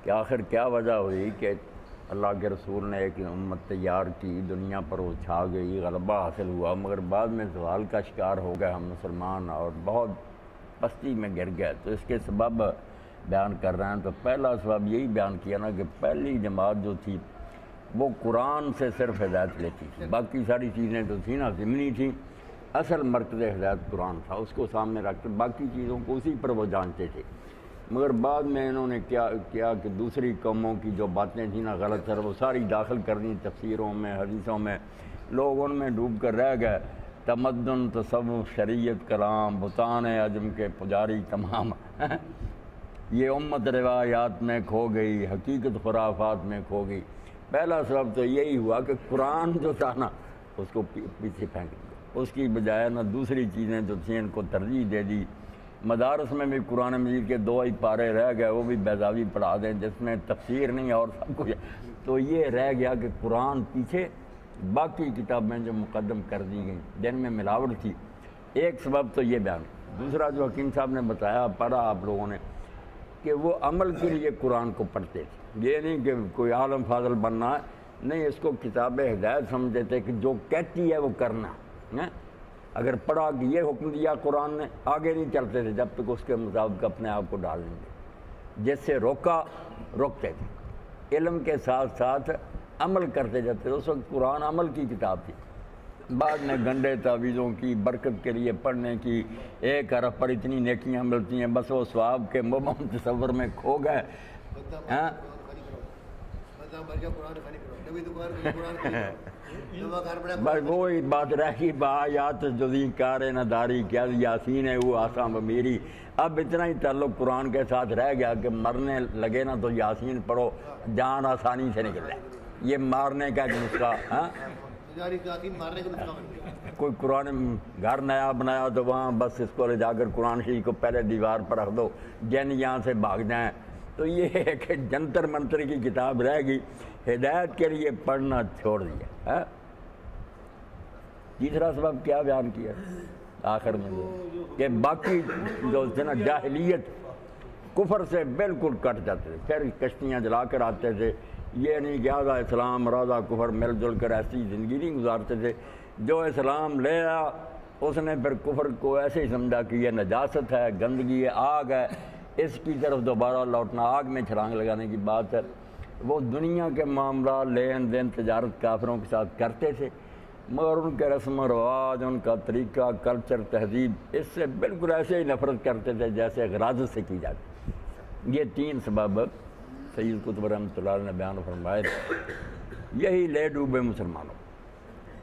کہ آخر کیا وجہ ہوئی کہ اللہ کے رسول نے ایک امت تیار کی، دنیا پر وہ چھا گئی، غلبہ حاصل ہوا، مگر بعد میں زوال کا شکار ہو گئے ہم مسلمان اور بہت پستی میں گر گئے۔ تو اس کے سبب بیان کر رہے ہیں۔ تو پہلا سبب یہی بیان کیا نا کہ پہلی جماعت جو تھی وہ قرآن سے صرف ہدایت لیتی تھی، باقی ساری چیزیں تو تھیں نا ضمنی تھیں، اصل مرکز ہدایت قرآن تھا، اس کو سامنے رکھ کے باقی چیزوں کو اسی پر وہ جانتے تھے۔ مگر بعد میں انہوں نے کیا کہ دوسری قوموں کی جو باتیں تھیں نا غلط سر وہ ساری داخل کرنی تفسیروں میں، حدیثوں میں، لوگ ان میں ڈوب کر رہ گئے۔ تمدن، تصوف، شریعت، کلام، بتان عجم کے پجاری تمام یہ امت روایات میں کھو گئی، حقیقت خرافات میں کھو گئی۔ پہلا سبب تو یہی ہوا کہ قرآن جو تھا نا اس کو پیچھے پھینک دیا، اس کی بجائے نا دوسری چیزیں جو تھیں ان کو ترجیح دے دی۔ مدارس میں بھی قرآن مجید کے 2 ہی پارے رہ گئے، وہ بھی بیضاوی پڑھا دیں جس میں تفسیر نہیں اور سب کچھ، تو یہ رہ گیا کہ قرآن پیچھے، باقی کتابیں جو مقدم کر دی گئیں جن میں ملاوٹ تھی۔ ایک سبب تو یہ بیان۔ دوسرا جو حکیم صاحب نے بتایا، پڑھا آپ لوگوں نے، کہ وہ عمل کے لیے قرآن کو پڑھتے تھے، یہ نہیں کہ کوئی عالم فاضل بننا ہے، نہیں، اس کو کتاب ہدایت سمجھتے تھے کہ جو کہتی ہے وہ کرنا ہے۔ اگر پڑھا کہ یہ حکم دیا قرآن نے، آگے نہیں چلتے تھے جب تک اس کے مطابق اپنے آپ کو ڈال لیں گے، جس سے روکا روکتے تھے، علم کے ساتھ ساتھ عمل کرتے جاتے تھے۔ اس وقت قرآن عمل کی کتاب تھی، بعد میں گنڈے تعویذوں کی برکت کے لیے پڑھنے کی، 1 حرف پر اتنی نیکیاں ملتی ہیں، بس وہ ثواب کے مبہم تصور میں کھو گئے۔ بس وہی بات رہ گئی، بآیات جزی کار نداری کیا یاسین ہے وہ آساں بمیری۔ اب اتنا ہی تعلق قرآن کے ساتھ رہ گیا کہ مرنے لگے نا تو یاسین پڑھو، جان آسانی سے نکل جائے۔ یہ مارنے کا ایک نسخہ، کوئی قرآن گھر نیا بنایا تو وہاں بس اس کو لے جا کر قرآن شریف کو پہلے دیوار پر رکھ دو، جن یہاں سے بھاگ جائیں۔ تو یہ ہے کہ جنتر منتر کی کتاب رہ گئی، ہدایت کے لیے پڑھنا چھوڑ دیا۔ تیسرا سبب کیا بیان کیا آخر میں، کہ باقی جو تھے نا جاہلیت، کفر سے بالکل کٹ جاتے تھے، پھر کشتیاں جلا کر آتے تھے، یہ نہیں کہ آدھا اسلام اور آدھا کفر مل جل کر ایسی زندگی نہیں گزارتے تھے۔ جو اسلام لے آیا اس نے پھر کفر کو ایسے ہی سمجھا کہ یہ نجاست ہے، گندگی ہے، آگ ہے، اس کی طرف دوبارہ لوٹنا آگ میں چھلانگ لگانے کی بات ہے۔ وہ دنیا کے معاملات، لین دین، تجارت کافروں کے ساتھ کرتے تھے، مگر ان کے رسم و رواج، ان کا طریقہ، کلچر، تہذیب، اس سے بالکل ایسے ہی نفرت کرتے تھے جیسے غراضت سے کی جاتی۔ یہ 3 سبب سید قطب رحمۃ اللہ علیہ نے بیان فرمائے، یہی لے ڈوبے مسلمانوں۔